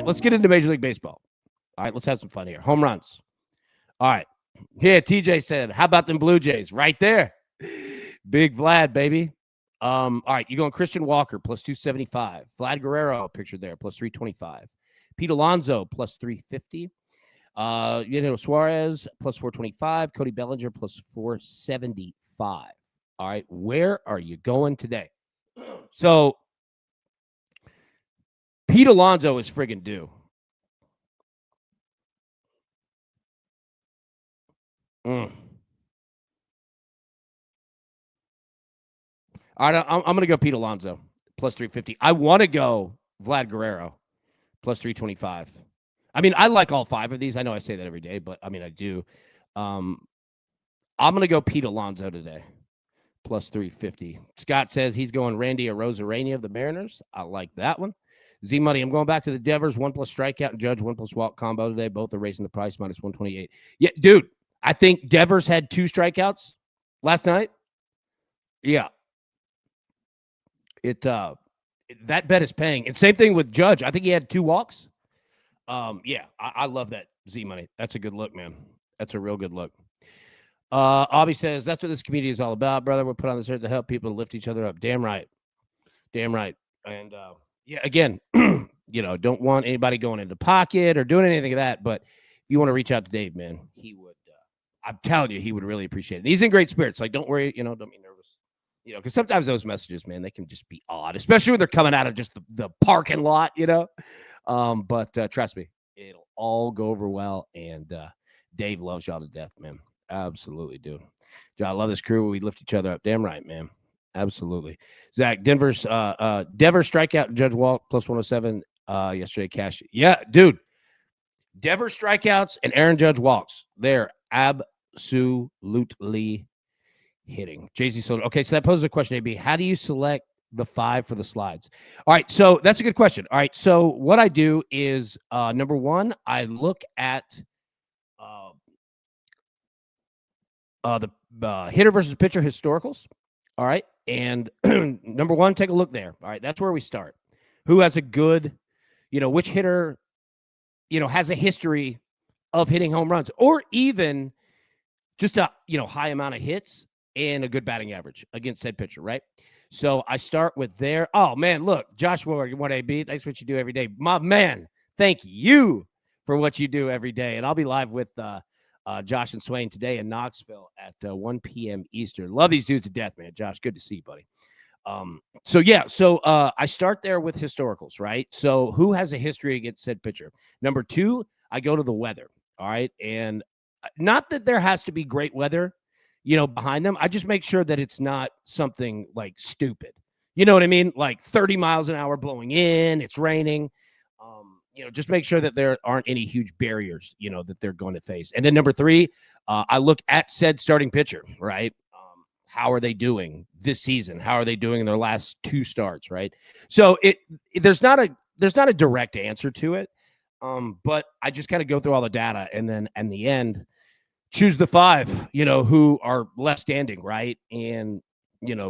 let's get into Major League Baseball. All right, let's have some fun here. Home runs. All right. Here, TJ said, how about them Blue Jays? Right there. Big Vlad, baby. All right, you going Christian Walker, plus 275. Vlad Guerrero, pictured there, plus 325. Pete Alonso, plus 350. Suarez, plus 425. Cody Bellinger, plus 475. All right, where are you going today? So, Pete Alonso is friggin' due. All right, I'm going to go Pete Alonso, plus 350. I want to go Vlad Guerrero, plus 325. I mean, I like all five of these. I know I say that every day, but I mean, I do. I'm going to go Pete Alonso today, plus 350. Scott says he's going Randy Arozarena of the Mariners. I like that one. Z Money, I'm going back to the Devers, 1+ strikeout and Judge, 1+ walk combo today. Both are raising the price, minus 128. Yeah, dude, I think Devers had 2 strikeouts last night. Yeah. That bet is paying. And same thing with Judge. I think he had 2 walks. Yeah, I love that, Z Money. That's a good look, man. That's a real good look. Abby says, that's what this community is all about, brother. We're put on this earth to help people lift each other up. Damn right. Damn right. And, yeah, again, don't want anybody going into pocket or doing anything of that. But if you want to reach out to Dave, man, he would, I'm telling you, he would really appreciate it. He's in great spirits. Like, don't worry, don't be nervous. Because sometimes those messages, man, they can just be odd, especially when they're coming out of just the parking lot, But trust me, it'll all go over well. And Dave loves y'all to death, man. Absolutely do. I love this crew. We lift each other up. Damn right, man. Absolutely. Zach, Denver strikeout, Judge walk, plus 107 yesterday, cash. Yeah, dude. Denver strikeouts and Aaron Judge walks. They're absolutely hitting. Jay-Z Soda. Okay, so that poses a question, AB. How do you select the 5 for the slides? All right, so that's a good question. All right, so what I do is, number one, I look at the hitter versus pitcher historicals. All right, and number one, take a look there. All right, that's where we start. Who has a good, which hitter, has a history of hitting home runs, or even just a, high amount of hits and a good batting average against said pitcher, right? So I start with there. Oh, man, look, Joshua, you want AB? Thanks for what you do every day. My man, thank you for what you do every day. And I'll be live with Josh and Swain today in Knoxville at 1 p.m. Eastern. Love these dudes to death, man. Josh, good to see you, buddy. So I start there with historicals, right? So who has a history against said pitcher? Number 2, I go to the weather, all right? And not that there has to be great weather, behind them. I just make sure that it's not something like stupid. You know what I mean? Like 30 miles an hour blowing in, it's raining. Just make sure that there aren't any huge barriers, that they're going to face. And then number 3, I look at said starting pitcher, right? How are they doing this season? How are they doing in their last 2 starts, right? So there's not a direct answer to it, but I just kind of go through all the data and then in the end choose the 5, who are left standing, right? And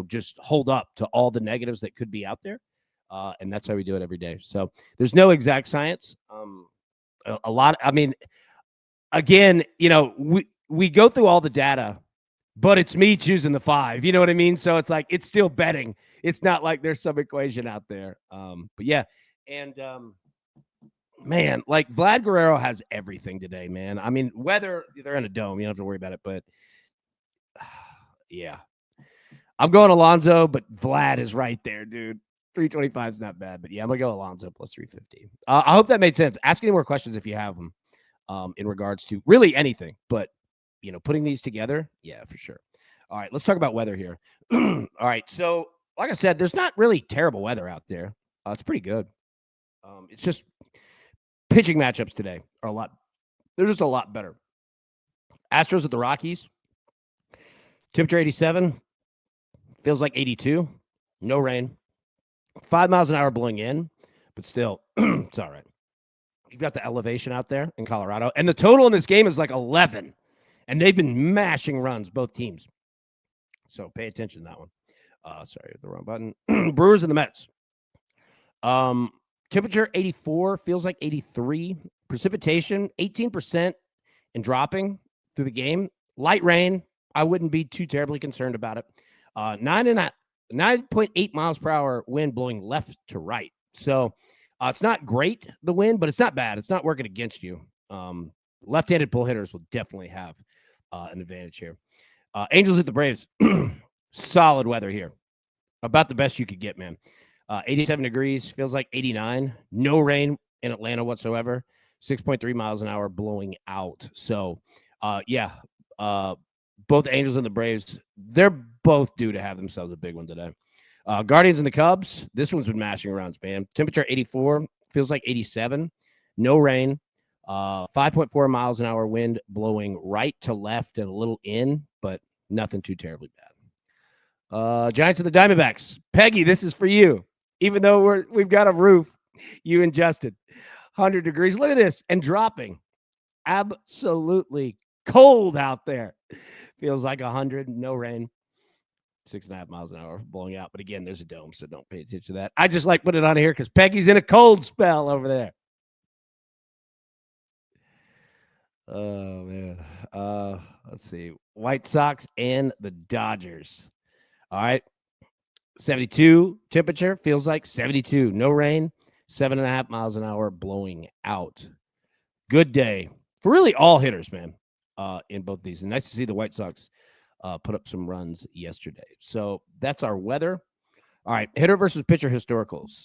just hold up to all the negatives that could be out there. And that's how we do it every day. So there's no exact science. A lot. I mean, again, we go through all the data, but it's me choosing the 5. You know what I mean? So it's like it's still betting. It's not like there's some equation out there. But yeah, and man, like Vlad Guerrero has everything today, man. I mean, whether they're in a dome, you don't have to worry about it. But yeah, I'm going Alonso, but Vlad is right there, dude. 325 is not bad, but yeah, I'm gonna go Alonso plus 350. I hope that made sense. Ask any more questions if you have them, in regards to really anything, but putting these together, yeah, for sure. All right, let's talk about weather here. All right, so like I said, there's not really terrible weather out there. It's pretty good. It's just pitching matchups today are they're just a lot better. Astros at the Rockies, temperature 87, feels like 82, no rain. 5 miles an hour blowing in, but still, it's all right. You've got the elevation out there in Colorado, and the total in this game is like 11, and they've been mashing runs, both teams. So pay attention to that one. Sorry, the wrong button. Brewers and the Mets. Temperature 84, feels like 83. Precipitation 18% and dropping through the game. Light rain, I wouldn't be too terribly concerned about it. 9.8 miles per hour wind blowing left to right. So it's not great, the wind, but it's not bad. It's not working against you. Left-handed pull hitters will definitely have an advantage here. Angels at the Braves. Solid weather here. About the best you could get, man. 87 degrees, feels like 89. No rain in Atlanta whatsoever. 6.3 miles an hour blowing out. So, both the Angels and the Braves, they're both due to have themselves a big one today. Guardians and the Cubs, this one's been mashing around, man. Temperature 84, feels like 87. No rain. 5.4 miles an hour wind blowing right to left and a little in, but nothing too terribly bad. Giants and the Diamondbacks. Peggy, this is for you. Even though we've got a roof, you and Justin. 100 degrees. Look at this. And dropping. Absolutely cold out there. Feels like 100. No rain. 6.5 miles an hour blowing out. But again, there's a dome, so don't pay attention to that. I just like putting it on here because Peggy's in a cold spell over there. Oh, man. Let's see. White Sox and the Dodgers. All right. 72 temperature, feels like 72. No rain, 7.5 miles an hour blowing out. Good day for really all hitters, man, in both of these. And nice to see the White Sox put up some runs yesterday. So that's our weather. All right, hitter versus pitcher historicals.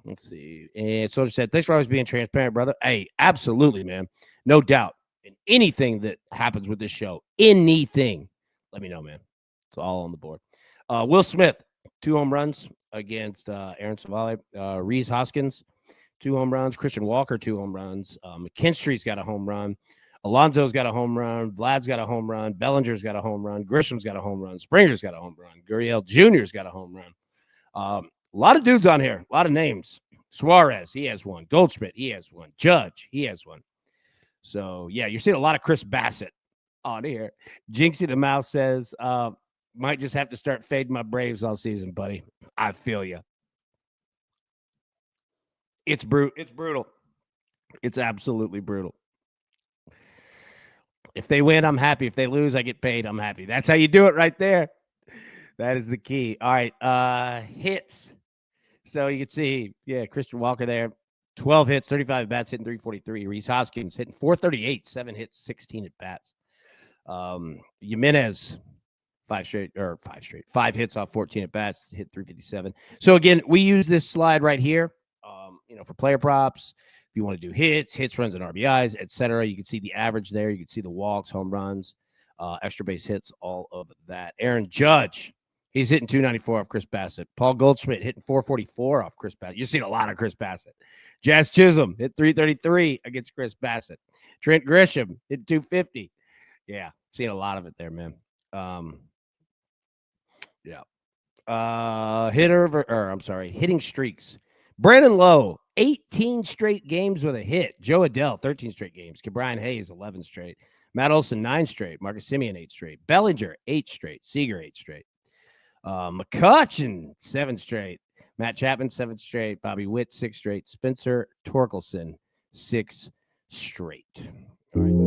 Let's see. And Soldier said, thanks for always being transparent, brother. Hey, absolutely, man. No doubt. And anything that happens with this show, anything, let me know, man. It's all on the board. Will Smith, 2 home runs against Aaron Savale. Reese Hoskins, 2 home runs. Christian Walker, 2 home runs. McKinstry's got a home run. Alonso's got a home run. Vlad's got a home run. Bellinger's got a home run. Grisham's got a home run. Springer's got a home run. Gurriel Jr.'s got a home run. A lot of dudes on here. A lot of names. Suarez, he has one. Goldschmidt, he has one. Judge, he has one. So, yeah, you're seeing a lot of Chris Bassett on here. Jinxie the Mouse says, might just have to start fading my Braves all season, buddy. I feel you. It's brutal. It's absolutely brutal. If they win, I'm happy. If they lose, I get paid. I'm happy. That's how you do it right there. That is the key. All right. Hits. So you can see, Christian Walker there. 12 hits, 35 bats, hitting 343. Reese Hoskins hitting 438, 7 hits, 16 at bats. Jimenez, 5 hits off 14 at bats, hit 357. So again, we use this slide right here, for player props. If you want to do hits, runs, and RBIs, etc., you can see the average there. You can see the walks, home runs, extra base hits, all of that. Aaron Judge, he's hitting 294 off Chris Bassett. Paul Goldschmidt hitting 444 off Chris Bassett. You've seen a lot of Chris Bassett. Jazz Chisholm hit 333 against Chris Bassett. Trent Grisham hit 250. Yeah, seen a lot of it there, man. Hitting streaks. Brandon Lowe, 18 straight games with a hit. Joe Adell, 13 straight games. Brian Hayes, 11 straight. Matt Olson, 9 straight. Marcus Semien, 8 straight. Bellinger, 8 straight. Seager, 8 straight. McCutchen, 7 straight. Matt Chapman, 7 straight. Bobby Witt, 6 straight. Spencer Torkelson, 6 straight. All right.